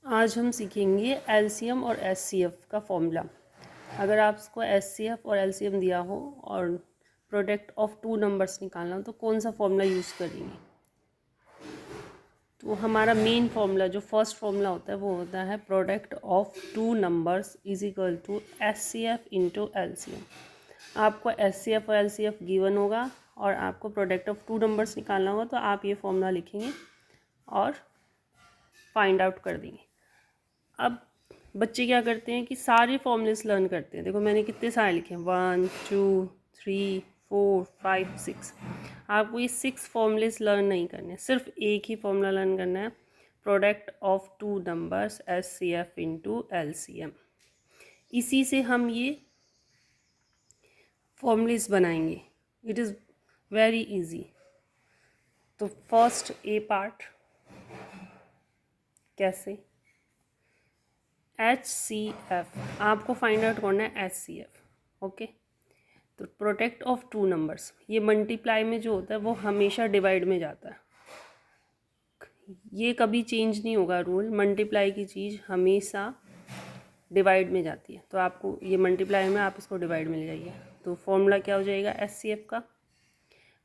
आज हम सीखेंगे एलसीएम और एचसीएफ का फॉर्मूला। अगर आपको एचसीएफ और एलसीएम दिया हो और प्रोडक्ट ऑफ टू नंबर्स निकालना हो तो कौन सा फॉर्मूला यूज़ करेंगे। तो हमारा मेन फॉर्मूला जो फर्स्ट फॉर्मूला होता है वो होता है product of two numbers is equal to HCF into LCM. आपको एचसीएफ और एलसीएफ गिवन होगा और आपको प्रोडक्ट ऑफ टू नंबर्स निकालना होगा तो आप ये फॉर्मूला लिखेंगे और फाइंड आउट कर देंगे। अब बच्चे क्या करते हैं कि सारे फॉर्मूलेस लर्न करते हैं। देखो मैंने कितने सारे लिखे हैं, 1 2 3 4 5 6। आपको ये 6 फॉर्मूलेस लर्न नहीं करने, सिर्फ एक ही फॉर्मूला लर्न करना है, product of two numbers H C F into L C M. इसी से हम ये फॉर्मूलेस बनाएंगे। It is very easy. तो फर्स्ट ए पार्ट कैसे, एच सी एफ आपको फाइंड आउट करना है एच सी एफ। ओके, तो प्रोडक्ट ऑफ टू नंबर्स, ये मल्टीप्लाई में जो होता है वो हमेशा डिवाइड में जाता है, ये कभी चेंज नहीं होगा रूल। मल्टीप्लाई की चीज़ हमेशा डिवाइड में जाती है, तो आपको ये मल्टीप्लाई में आप इसको डिवाइड में ले जाइए। तो फॉर्मूला क्या हो जाएगा एच सी एफ का,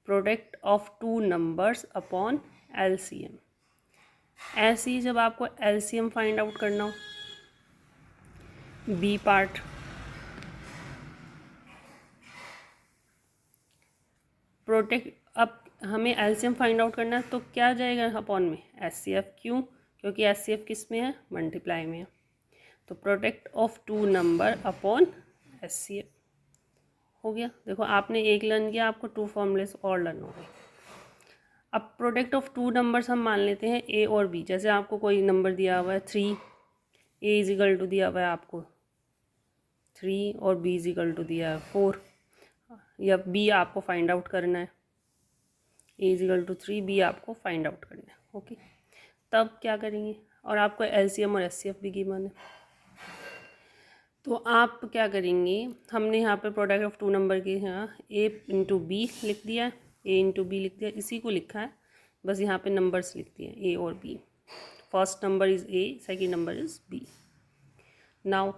product of two numbers upon L C M. ऐसे ही जब आपको L C M find out करना हो, बी पार्ट, प्रोडक्ट, अब हमें एलसीएम फाइंड आउट करना है तो क्या जाएगा अपॉन में एच सी एफ। क्यों? क्योंकि एच सी एफ किस में है, मल्टीप्लाई में है। तो product of two number upon H C F हो गया। देखो आपने एक लर्न किया, आपको टू फॉर्मूलेस और लर्न हो गए। अब प्रोडक्ट ऑफ टू नंबर्स हम मान लेते हैं ए और बी। जैसे आपको कोई नंबर दिया हुआ है 3, ए इज इक्वल टू दिया हुआ है आपको 3 और बी इज इक्वल टू दिया है 4, या बी आपको फाइंड आउट करना है, ए इज इक्वल टू 3, बी आपको फाइंड आउट करना है। ओके, तब क्या करेंगे, और आपको एलसीएम और एचसीएफ भी गिवन है, तो आप क्या करेंगे, हमने यहाँ पे प्रोडक्ट ऑफ टू नंबर के यहाँ ए इंटू बी लिख दिया है, ए इंटू बी लिख दिया, इसी को लिखा है, बस यहाँ पे नंबर्स लिख दिए ए और B. First number is A, second number is B. Now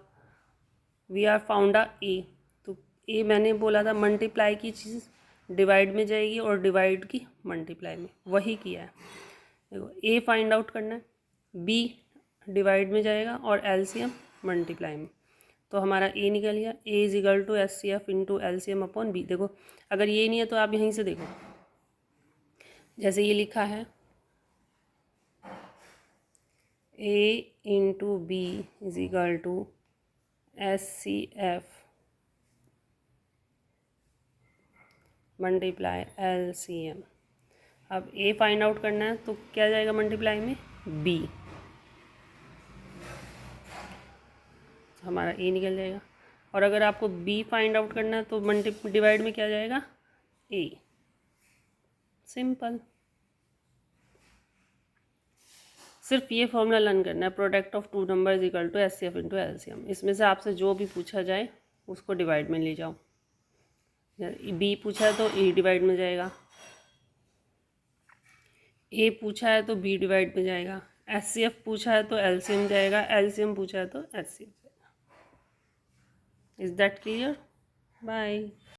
we are found a A. तो ए मैंने बोला था मल्टीप्लाई की चीज़ डिवाइड में जाएगी और डिवाइड की मल्टीप्लाई में, वही किया है। देखो ए फाइंड आउट करना है, बी डिवाइड में जाएगा और एलसीएम मल्टीप्लाई में। तो हमारा ए निकल गया, A is equal to H C F into LCM upon B. देखो अगर ये नहीं है तो आप यहीं से देखो, जैसे ये लिखा है A into B is equal to H C F multiply L C M. अब ए फाइंड आउट करना है तो क्या जाएगा मल्टीप्लाई में, बी, हमारा ए निकल जाएगा। और अगर आपको बी फाइंड आउट करना है तो डिवाइड में क्या जाएगा, ए। सिंपल, सिर्फ ये फॉर्मूला लर्न करना है, product of two number is equal to H C F into L C M. इसमें से आपसे जो भी पूछा जाए उसको डिवाइड में ले जाओ। बी पूछा है तो ए डिवाइड में जाएगा, ए पूछा है तो बी डिवाइड में जाएगा, एच सी एफ पूछा है तो एल सी एम जाएगा, एल सी एम पूछा है तो एच सी एफ जाएगा। Is that clear? बाय।